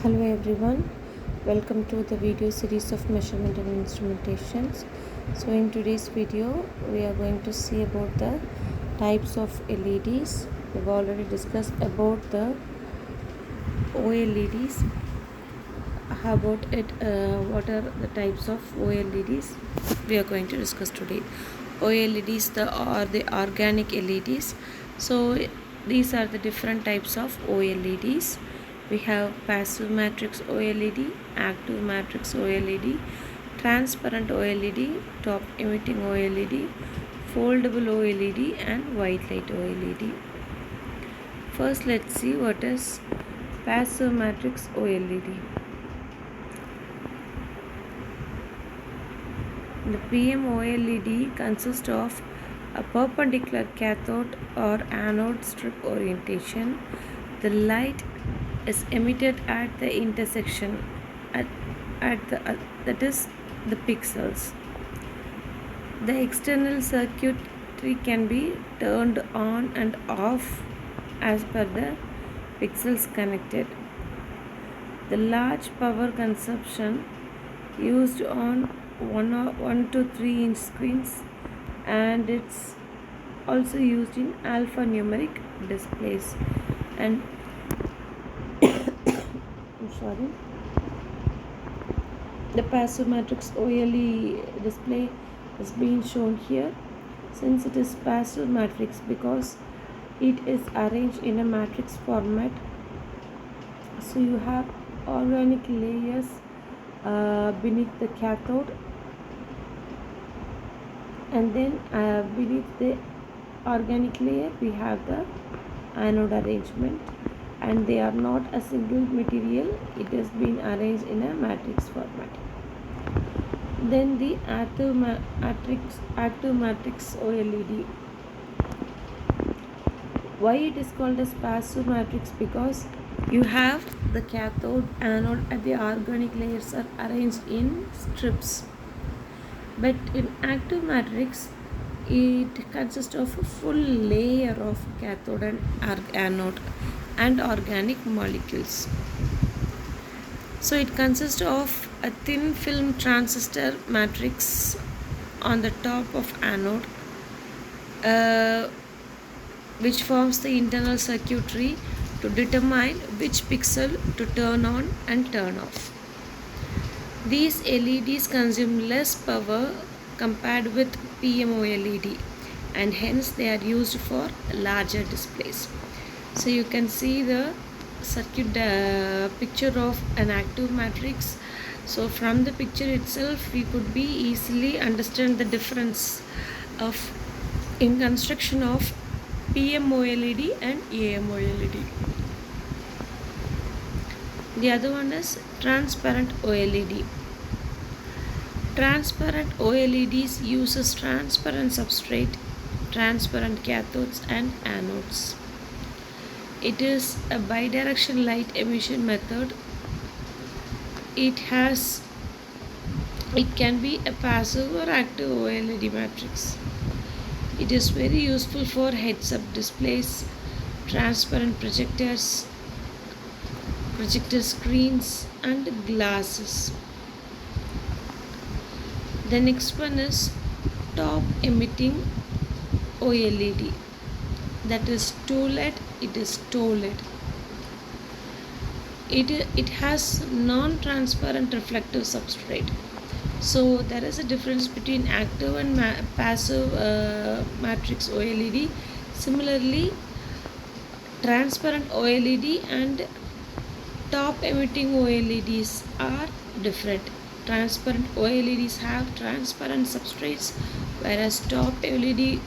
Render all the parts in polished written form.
Hello everyone, welcome to the video series of measurement and instrumentations. So in today's video we are going to see about the types of LEDs. We've already discussed about the OLEDs. How about it? What are the types of OLEDs we are going to discuss today? OLEDs are the organic LEDs. So these are the different types of OLEDs. We have passive matrix OLED, active matrix OLED, transparent OLED, top emitting OLED, foldable OLED and white light OLED. First let's see what is passive matrix OLED. The PM OLED consists of a perpendicular cathode or anode strip orientation. The light is emitted at the intersection that is the pixels. The external circuitry can be turned on and off as per the pixels connected. The large power consumption used on 1 to 3 inch screens, and it's also used in alphanumeric displays. And the passive matrix OLED display is being shown here, since it is passive matrix because it is arranged in a matrix format. So you have organic layers beneath the cathode, and then beneath the organic layer we have the anode arrangement, and they are not a single material, it has been arranged in a matrix format. Then the active matrix OLED. Why it is called as passive matrix? Because you have the cathode, anode and the organic layers are arranged in strips. But in active matrix, it consists of a full layer of cathode and anode and organic molecules. So it consists of a thin film transistor matrix on the top of anode, which forms the internal circuitry to determine which pixel to turn on and turn off. These LEDs consume less power compared with PMOLED, and hence they are used for larger displays. So you can see the circuit picture of an active matrix. So from the picture itself we could be easily understand the difference of in construction of PMOLED and AMOLED. The other one is transparent OLED. Transparent OLEDs uses transparent substrate, transparent cathodes and anodes. It is a bidirectional light emission method. It can be a passive or active OLED matrix. It is very useful for heads-up displays, transparent projectors, projector screens and glasses. The next one is top emitting OLED. That is TOLED. It is TOLED. It has non-transparent reflective substrate. So there is a difference between active and passive matrix OLED. Similarly, transparent OLED and top emitting OLEDs are different. Transparent OLEDs have transparent substrates, whereas top emitting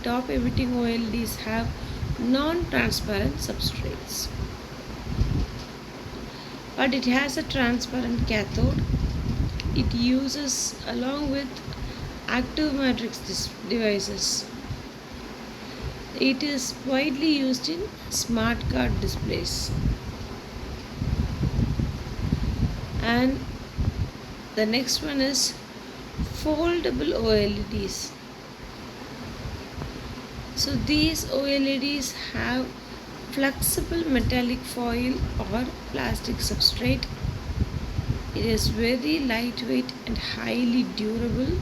OLEDs have non-transparent substrates. But it has a transparent cathode. It uses along with active matrix devices. It is widely used in smart card displays. And the next one is foldable OLEDs. So these OLEDs have flexible metallic foil or plastic substrate. It is very lightweight and highly durable,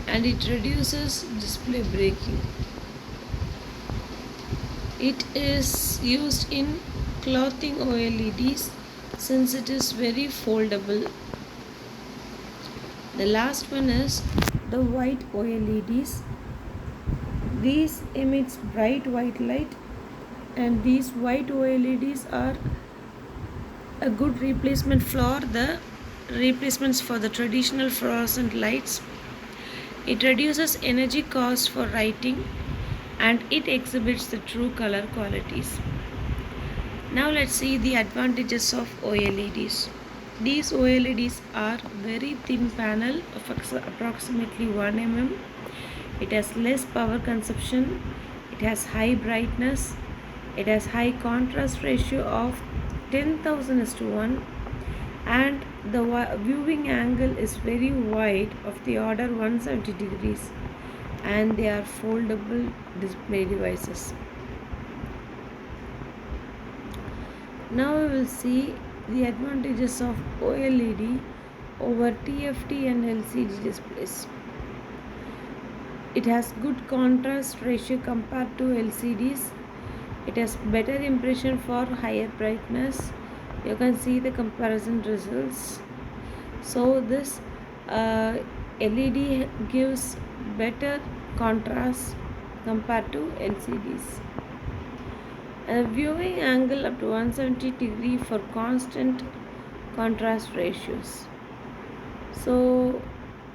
and it reduces display breaking. It is used in clothing OLEDs since it is very foldable. The last one is the white OLEDs. These emits bright white light, and these white OLEDs are a good replacements for the traditional fluorescent lights. It reduces energy cost for writing, and it exhibits the true color qualities. Now let's see the advantages of OLEDs. These OLEDs are very thin panel of approximately 1 mm. It has less power consumption. It has high brightness. It has high contrast ratio of 10,000:1, and the viewing angle is very wide of the order 170 degrees, and they are foldable display devices. Now we will see the advantages of OLED over TFT and LCD displays. It has good contrast ratio compared to LCDs. It has better impression for higher brightness. You can see the comparison results. So this LED gives better contrast compared to LCDs. A viewing angle up to 170 degree for constant contrast ratios. So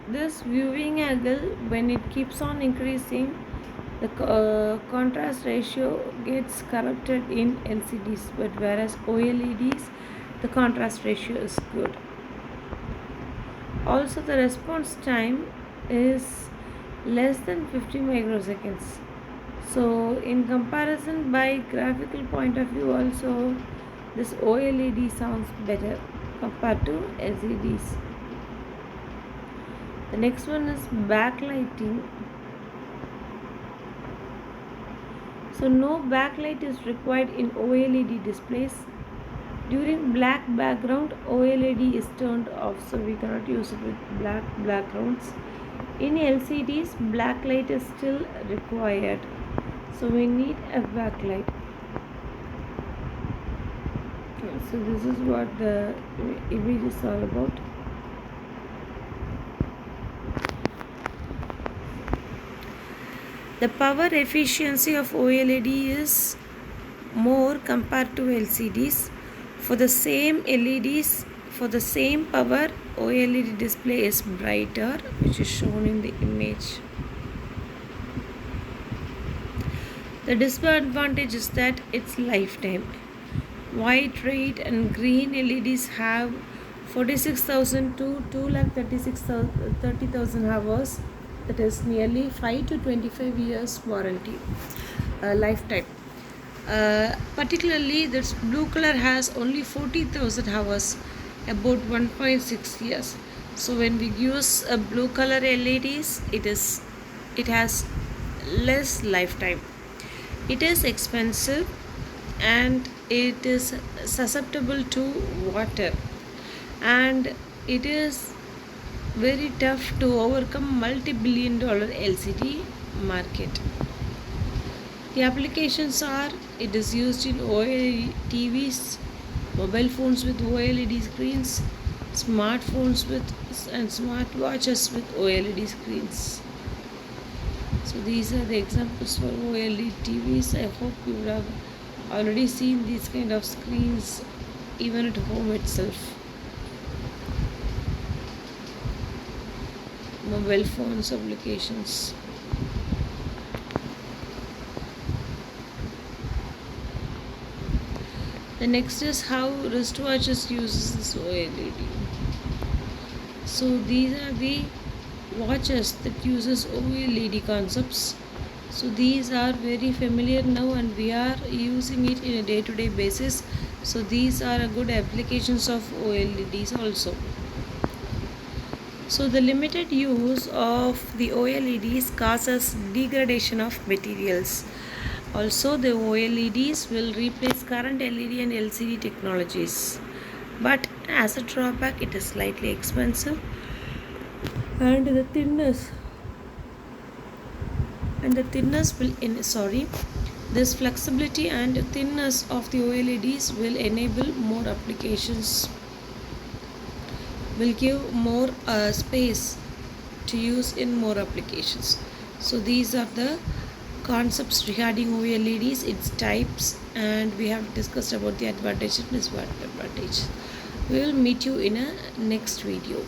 this viewing angle, when it keeps on increasing, the contrast ratio gets corrected in LCDs, but whereas OLEDs, the contrast ratio is good. Also, the response time is less than 50 microseconds. So in comparison, by graphical point of view also, this OLED sounds better compared to LCDs. The next one is backlighting. So no backlight is required in OLED displays. During black background, OLED is turned off, so we cannot use it with black backgrounds. In LCDs, backlight is still required, so we need a backlight. So this is what the image is all about. The power efficiency of OLED is more compared to LCDs. For the same LEDs, for the same power, OLED display is brighter, which is shown in the image. The disadvantage is that its lifetime. White, red and green LEDs have 46,000 to 2,30,000 hours. That is nearly 5 to 25 years warranty lifetime. Particularly this blue color has only 40,000 hours, about 1.6 years. So when we use a blue color LEDs, it has less lifetime. It is expensive and it is susceptible to water, and it is very tough to overcome multi-billion-dollar LCD market. The applications are: it is used in OLED TVs, mobile phones with OLED screens, smartphones and smartwatches with OLED screens. So these are the examples for OLED TVs. I hope you would have already seen these kind of screens even at home itself. Mobile phones applications. The next is how wristwatches uses this OLED. So these are the watches that uses OLED concepts. So these are very familiar now, and we are using it in a day-to-day basis. So these are a good applications of OLEDs also. So the limited use of the OLEDs causes degradation of materials. Also, the OLEDs will replace current LED and LCD technologies, but as a drawback it is slightly expensive, and the thinness will this flexibility and thinness of the OLEDs will enable more applications, will give more space to use in more applications. So these are the concepts regarding OLEDs, its types, and we have discussed about the advantage and disadvantage. We will meet you in a next video.